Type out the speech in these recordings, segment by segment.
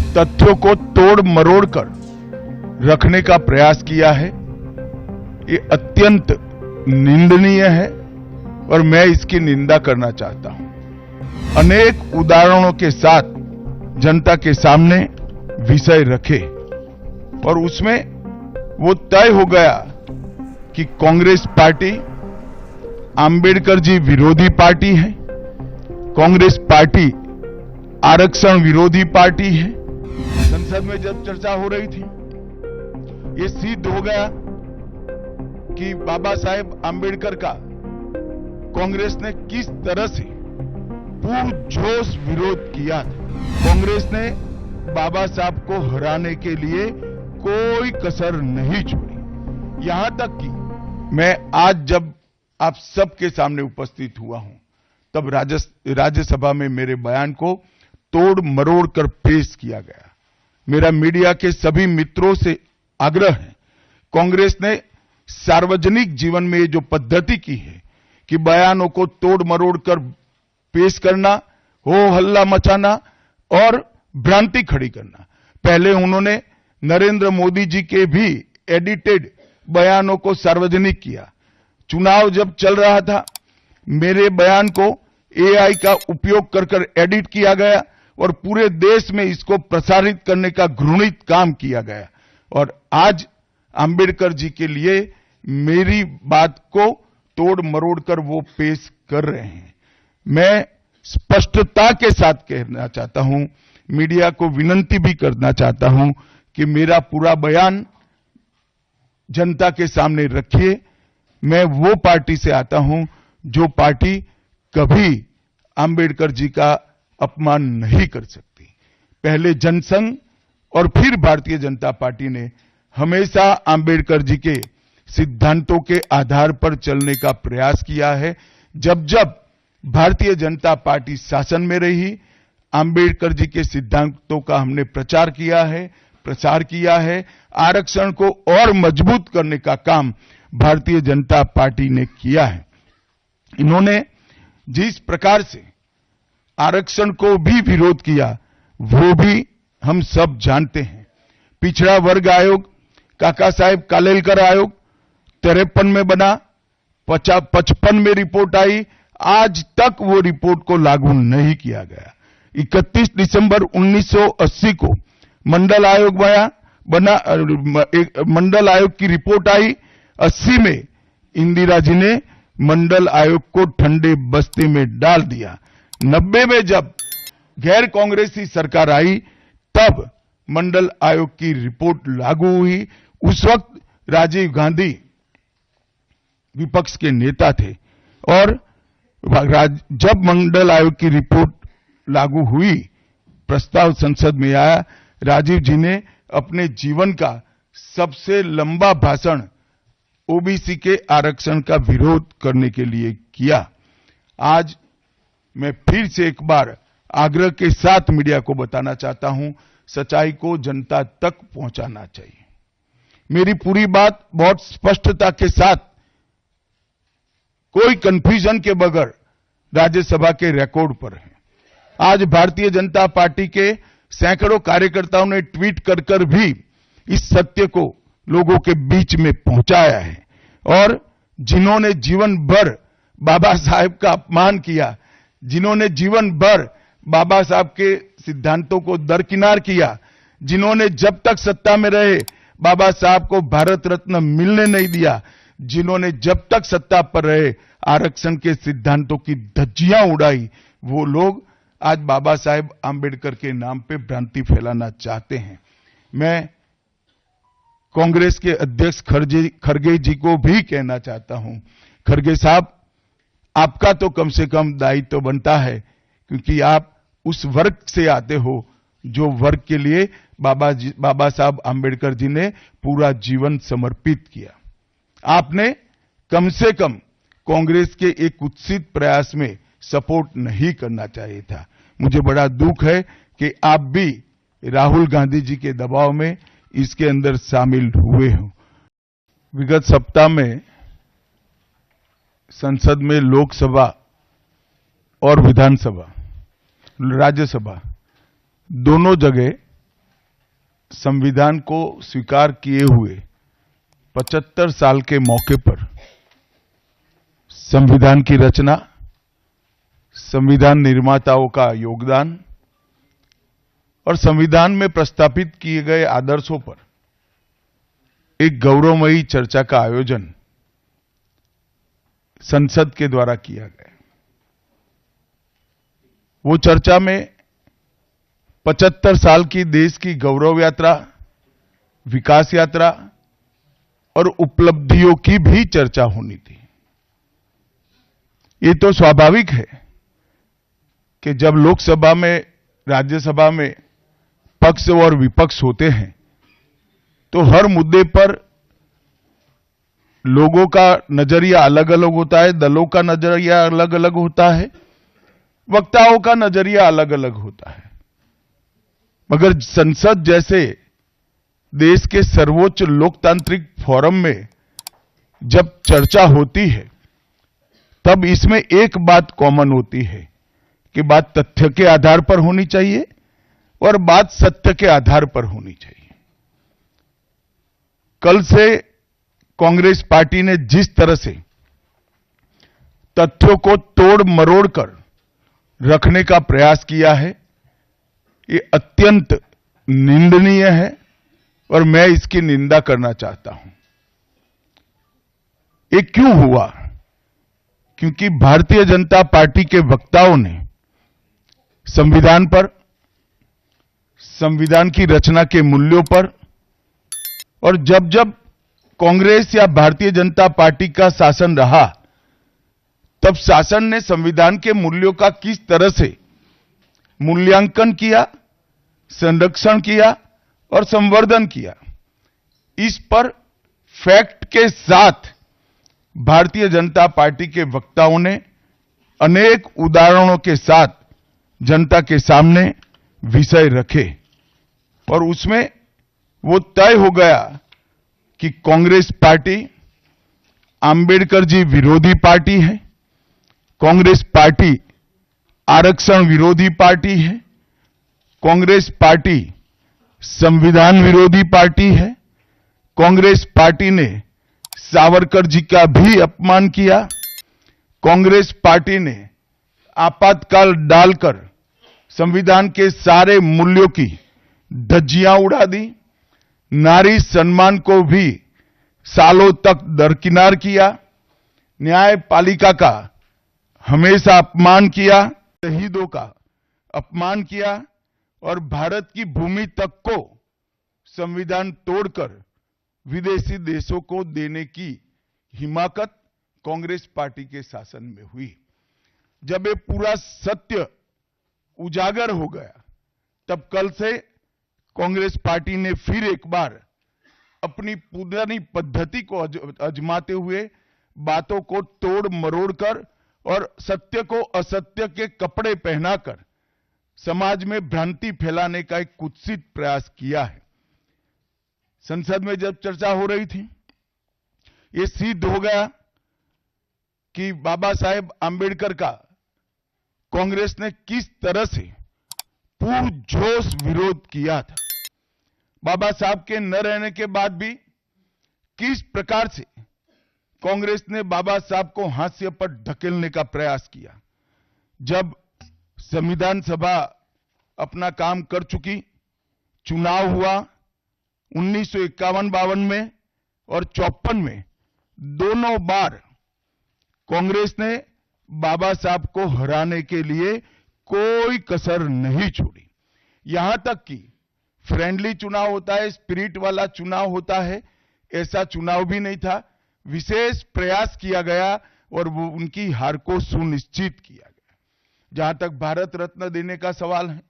तथ्यों को तोड़ मरोड़ कर रखने का प्रयास किया है। ये अत्यंत निंदनीय है और मैं इसकी निंदा करना चाहता हूं। अनेक उदाहरणों के साथ जनता के सामने विषय रखे और उसमें वो तय हो गया कि कांग्रेस पार्टी आंबेडकर जी विरोधी पार्टी है, कांग्रेस पार्टी आरक्षण विरोधी पार्टी है। संसद में जब चर्चा हो रही थी, ये सिद्ध हो गया कि बाबा साहेब आंबेडकर का कांग्रेस ने किस तरह से पुरजोश विरोध किया था। कांग्रेस ने बाबा साहब को हराने के लिए कोई कसर नहीं छोड़ी। यहां तक कि मैं आज जब आप सबके सामने उपस्थित हुआ हूं, तब राज्यसभा में मेरे बयान को तोड़ मरोड़ कर पेश किया गया। मेरा मीडिया के सभी मित्रों से आग्रह है, कांग्रेस ने सार्वजनिक जीवन में ये जो पद्धति की है कि बयानों को तोड़ मरोड़ कर पेश करना, हो हल्ला मचाना और भ्रांति खड़ी करना। पहले उन्होंने नरेंद्र मोदी जी के भी एडिटेड बयानों को सार्वजनिक किया। चुनाव जब चल रहा था, मेरे बयान को एआई का उपयोग कर एडिट किया गया और पूरे देश में इसको प्रसारित करने का घृणित काम किया गया। और आज आंबेडकर जी के लिए मेरी बात को तोड़ मरोड़ कर वो पेश कर रहे हैं। मैं स्पष्टता के साथ कहना चाहता हूं, मीडिया को विनती भी करना चाहता हूं कि मेरा पूरा बयान जनता के सामने रखिए। मैं वो पार्टी से आता हूं जो पार्टी कभी आंबेडकर जी का अपमान नहीं कर सकती। पहले जनसंघ और फिर भारतीय जनता पार्टी ने हमेशा आंबेडकर जी के सिद्धांतों के आधार पर चलने का प्रयास किया है। जब जब भारतीय जनता पार्टी शासन में रही, आंबेडकर जी के सिद्धांतों का हमने प्रचार किया है, प्रसार किया है। आरक्षण को और मजबूत करने का काम भारतीय जनता पार्टी ने किया है। इन्होंने जिस प्रकार से आरक्षण को भी विरोध किया, वो भी हम सब जानते हैं। पिछड़ा वर्ग आयोग, काका साहेब कालेलकर आयोग 53 में बना, 55 में रिपोर्ट आई, आज तक वो रिपोर्ट को लागू नहीं किया गया। 31 दिसंबर 1980 को मंडल आयोग बना, मंडल आयोग की रिपोर्ट आई। 80 में इंदिरा जी ने मंडल आयोग को ठंडे बस्ते में डाल दिया। 90 में जब गैर कांग्रेसी सरकार आई, तब मंडल आयोग की रिपोर्ट लागू हुई। उस वक्त राजीव गांधी विपक्ष के नेता थे और जब मंडल आयोग की रिपोर्ट लागू हुई, प्रस्ताव संसद में आया, राजीव जी ने अपने जीवन का सबसे लंबा भाषण ओबीसी के आरक्षण का विरोध करने के लिए किया। आज मैं फिर से एक बार आग्रह के साथ मीडिया को बताना चाहता हूं, सच्चाई को जनता तक पहुंचाना चाहिए। मेरी पूरी बात बहुत स्पष्टता के साथ, कोई कंफ्यूजन के बगैर राज्यसभा के रिकॉर्ड पर है। आज भारतीय जनता पार्टी के सैकड़ों कार्यकर्ताओं ने ट्वीट कर भी इस सत्य को लोगों के बीच में पहुंचाया है। और जिन्होंने जीवन भर बाबा साहेब का अपमान किया, जिन्होंने जीवन भर बाबा साहब के सिद्धांतों को दरकिनार किया, जिन्होंने जब तक सत्ता में रहे बाबा साहब को भारत रत्न मिलने नहीं दिया, जिन्होंने जब तक सत्ता पर रहे आरक्षण के सिद्धांतों की धज्जियां उड़ाई, वो लोग आज बाबा साहेब आंबेडकर के नाम पे भ्रांति फैलाना चाहते हैं। मैं कांग्रेस के अध्यक्ष खरगे जी को भी कहना चाहता हूं, खरगे साहब, आपका तो कम से कम दायित्व तो बनता है, क्योंकि आप उस वर्ग से आते हो जो वर्ग के लिए बाबा साहब आंबेडकर जी ने पूरा जीवन समर्पित किया। आपने कम से कम कांग्रेस के एक कुत्सित प्रयास में सपोर्ट नहीं करना चाहिए था। मुझे बड़ा दुख है कि आप भी राहुल गांधी जी के दबाव में इसके अंदर शामिल हुए हो। विगत सप्ताह में संसद में लोकसभा और विधानसभा, राज्यसभा दोनों जगह संविधान को स्वीकार किए हुए 75 साल के मौके पर संविधान की रचना, संविधान निर्माताओं का योगदान और संविधान में प्रस्तावित किए गए आदर्शों पर एक गौरवमयी चर्चा का आयोजन संसद के द्वारा किया गया। वो चर्चा में 75 साल की देश की गौरव यात्रा, विकास यात्रा और उपलब्धियों की भी चर्चा होनी थी। ये तो स्वाभाविक है कि जब लोकसभा में, राज्यसभा में पक्ष और विपक्ष होते हैं तो हर मुद्दे पर लोगों का नजरिया अलग अलग होता है, दलों का नजरिया अलग अलग होता है, वक्ताओं का नजरिया अलग अलग होता है। मगर संसद जैसे देश के सर्वोच्च लोकतांत्रिक फोरम में जब चर्चा होती है तब इसमें एक बात कॉमन होती है कि बात तथ्य के आधार पर होनी चाहिए और बात सत्य के आधार पर होनी चाहिए। कल से कांग्रेस पार्टी ने जिस तरह से तथ्यों को तोड़ मरोड़ कर रखने का प्रयास किया है, ये अत्यंत निंदनीय है और मैं इसकी निंदा करना चाहता हूं। ये क्यों हुआ? क्योंकि भारतीय जनता पार्टी के वक्ताओं ने संविधान पर, संविधान की रचना के मूल्यों पर और जब जब कांग्रेस या भारतीय जनता पार्टी का शासन रहा तब शासन ने संविधान के मूल्यों का किस तरह से मूल्यांकन किया, संरक्षण किया और संवर्धन किया, इस पर फैक्ट के साथ भारतीय जनता पार्टी के वक्ताओं ने अनेक उदाहरणों के साथ जनता के सामने विषय रखे और उसमें वो तय हो गया कि कांग्रेस पार्टी आंबेडकर जी विरोधी पार्टी है, कांग्रेस पार्टी आरक्षण विरोधी पार्टी है, कांग्रेस पार्टी संविधान विरोधी पार्टी है, कांग्रेस पार्टी ने सावरकर जी का भी अपमान किया, कांग्रेस पार्टी ने आपातकाल डालकर संविधान के सारे मूल्यों की धज्जियां उड़ा दी, नारी सम्मान को भी सालों तक दरकिनार किया, न्यायपालिका का हमेशा अपमान किया, शहीदों का अपमान किया और भारत की भूमि तक को संविधान तोड़कर विदेशी देशों को देने की हिमाकत कांग्रेस पार्टी के शासन में हुई। जब ये पूरा सत्य उजागर हो गया तब कल से कांग्रेस पार्टी ने फिर एक बार अपनी पुरानी पद्धति को आजमाते हुए बातों को तोड़ मरोड़ कर और सत्य को असत्य के कपड़े पहनाकर समाज में भ्रांति फैलाने का एक कुत्सित प्रयास किया है। संसद में जब चर्चा हो रही थी, ये सिद्ध हो गया कि बाबा साहेब आंबेडकर का कांग्रेस ने किस तरह से पुरजोश विरोध किया था। बाबा साहब के न रहने के बाद भी किस प्रकार से कांग्रेस ने बाबा साहब को हाशिए पर ढकेलने का प्रयास किया। जब संविधान सभा अपना काम कर चुकी, चुनाव हुआ 1951-52 में और 54 में, दोनों बार कांग्रेस ने बाबा साहब को हराने के लिए कोई कसर नहीं छोड़ी। यहां तक कि फ्रेंडली चुनाव होता है, स्पिरिट वाला चुनाव होता है, ऐसा चुनाव भी नहीं था। विशेष प्रयास किया गया और वो उनकी हार को सुनिश्चित किया गया। जहां तक भारत रत्न देने का सवाल है,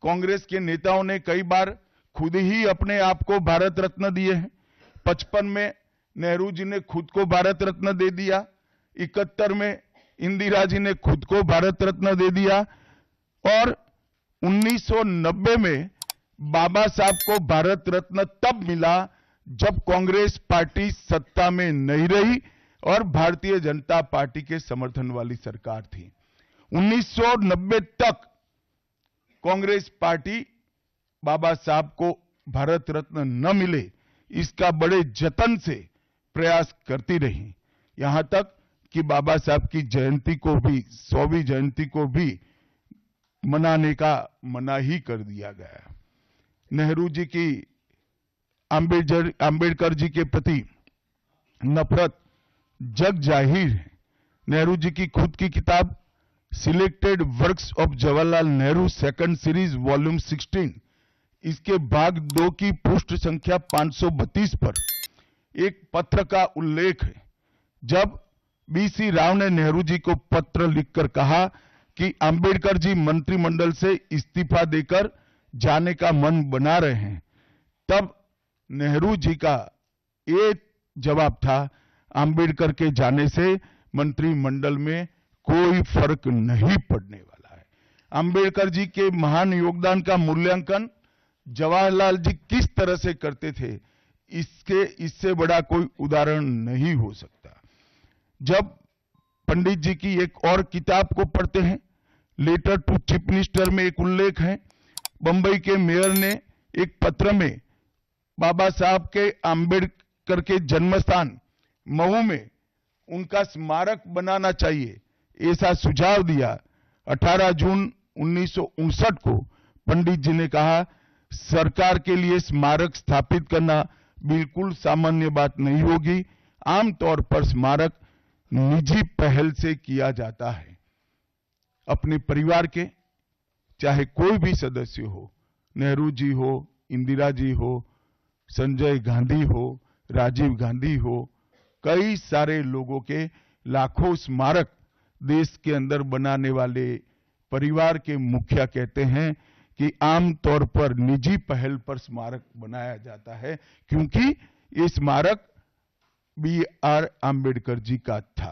कांग्रेस के नेताओं ने कई बार खुद ही अपने आप को भारत रत्न दिए हैं। 55 में नेहरू जी ने खुद को भारत रत्न दे दिया, 71 में इंदिरा जी ने खुद को भारत रत्न दे दिया और 1990 में बाबा साहब को भारत रत्न तब मिला जब कांग्रेस पार्टी सत्ता में नहीं रही और भारतीय जनता पार्टी के समर्थन वाली सरकार थी। 1990 तक कांग्रेस पार्टी बाबा साहब को भारत रत्न न मिले, इसका बड़े जतन से प्रयास करती रही। यहां तक कि बाबा साहब की जयंती को भी, 100वीं जयंती को भी मनाने का मना ही कर दिया गया। नेहरू जी की आंबेडकर जी के प्रति नफरत जग जाहिर है। नेहरू जी की खुद की किताब selected works of Jawaharlal Nehru second series volume 16, इसके भाग 2 की पृष्ठ संख्या 532 पर एक पत्र का उल्लेख है, जब बीसी राव ने नेहरू जी को पत्र लिखकर कहा कि अंबेडकर जी मंत्रिमंडल से इस्तीफा देकर जाने का मन बना रहे हैं, तब नेहरू जी का ये जवाब था, अंबेडकर के जाने से मंत्रिमंडल में कोई फर्क नहीं पड़ने वाला है। अंबेडकर जी के महान योगदान का मूल्यांकन जवाहरलाल जी किस तरह से करते थे, इससे बड़ा कोई उदाहरण नहीं हो सकता। जब पंडित जी की एक और किताब को पढ़ते हैं, लेटर टू चीफ मिनिस्टर में एक उल्लेख है, बंबई के मेयर ने एक पत्र में बाबा साहब के अंबेडकर के जन्मस्थान महू में उनका स्मारक बनाना चाहिए, ऐसा सुझाव दिया। 18 जून 1959 को पंडित जी ने कहा, सरकार के लिए स्मारक स्थापित करना बिल्कुल सामान्य बात नहीं होगी, आमतौर पर स्मारक निजी पहल से किया जाता है। अपने परिवार के चाहे कोई भी सदस्य हो, नेहरू जी हो, इंदिरा जी हो, संजय गांधी हो, राजीव गांधी हो, कई सारे लोगों के लाखों स्मारक देश के अंदर बनाने वाले परिवार के मुखिया कहते हैं कि आमतौर पर निजी पहल पर स्मारक बनाया जाता है, क्योंकि ये स्मारक बी आर आंबेडकर जी का था।